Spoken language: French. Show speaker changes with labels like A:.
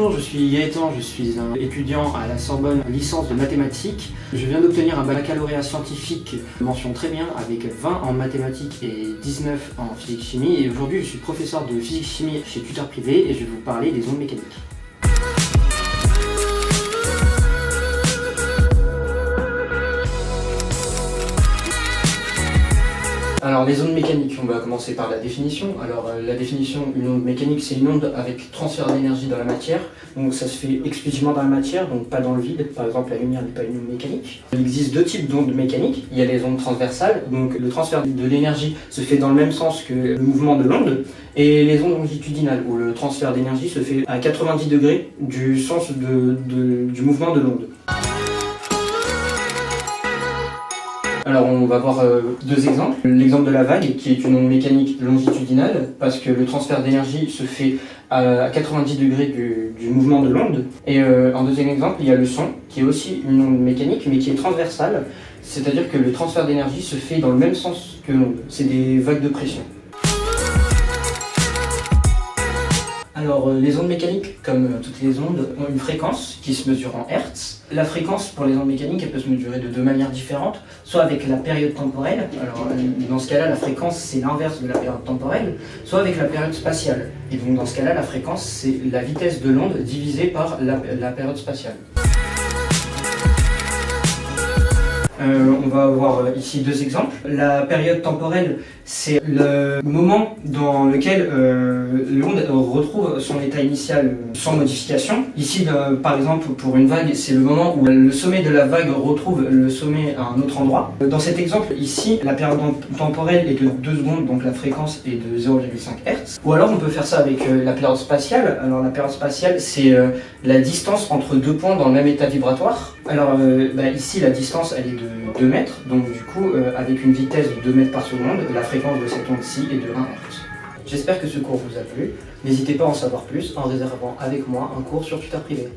A: Bonjour, je suis Gaëtan, je suis un étudiant à la Sorbonne, licence de mathématiques. Je viens d'obtenir un baccalauréat scientifique, mention très bien, avec 20 en mathématiques et 19 en physique-chimie. Et aujourd'hui, je suis professeur de physique-chimie chez tuteur privé et je vais vous parler des ondes mécaniques. Alors les ondes mécaniques, on va commencer par la définition. Alors la définition, une onde mécanique, c'est une onde avec transfert d'énergie dans la matière. Donc ça se fait exclusivement dans la matière, donc pas dans le vide. Par exemple, la lumière n'est pas une onde mécanique. Il existe deux types d'ondes mécaniques. Il y a les ondes transversales, donc le transfert de l'énergie se fait dans le même sens que le mouvement de l'onde. Et les ondes longitudinales, où le transfert d'énergie se fait à 90 degrés du sens du mouvement de l'onde. Alors on va voir deux exemples. L'exemple de la vague, qui est une onde mécanique longitudinale, parce que le transfert d'énergie se fait à 90 degrés du mouvement de l'onde. Et en deuxième exemple, il y a le son, qui est aussi une onde mécanique, mais qui est transversale, c'est-à-dire que le transfert d'énergie se fait dans le même sens que l'onde. C'est des vagues de pression. Alors les ondes mécaniques, comme toutes les ondes, ont une fréquence qui se mesure en Hertz. La fréquence pour les ondes mécaniques, elle peut se mesurer de deux manières différentes, soit avec la période temporelle, alors dans ce cas-là la fréquence c'est l'inverse de la période temporelle, soit avec la période spatiale. Et donc dans ce cas-là la fréquence c'est la vitesse de l'onde divisée par la période spatiale. On va voir ici deux exemples. La période temporelle, c'est le moment dans lequel l'onde retrouve son état initial sans modification. Ici, par exemple, pour une vague, c'est le moment où le sommet de la vague retrouve le sommet à un autre endroit. Dans cet exemple, ici, la période temporelle est de 2 secondes, donc la fréquence est de 0,5 Hz. Ou alors, on peut faire ça avec la période spatiale. Alors, la période spatiale, c'est la distance entre deux points dans le même état vibratoire. Alors, ici, la distance, elle est de 2 mètres, donc du coup, avec une vitesse de 2 mètres par seconde, la fréquence de cette onde-ci est de 1 Hz. J'espère que ce cours vous a plu. N'hésitez pas à en savoir plus en réservant avec moi un cours sur tuteur privé.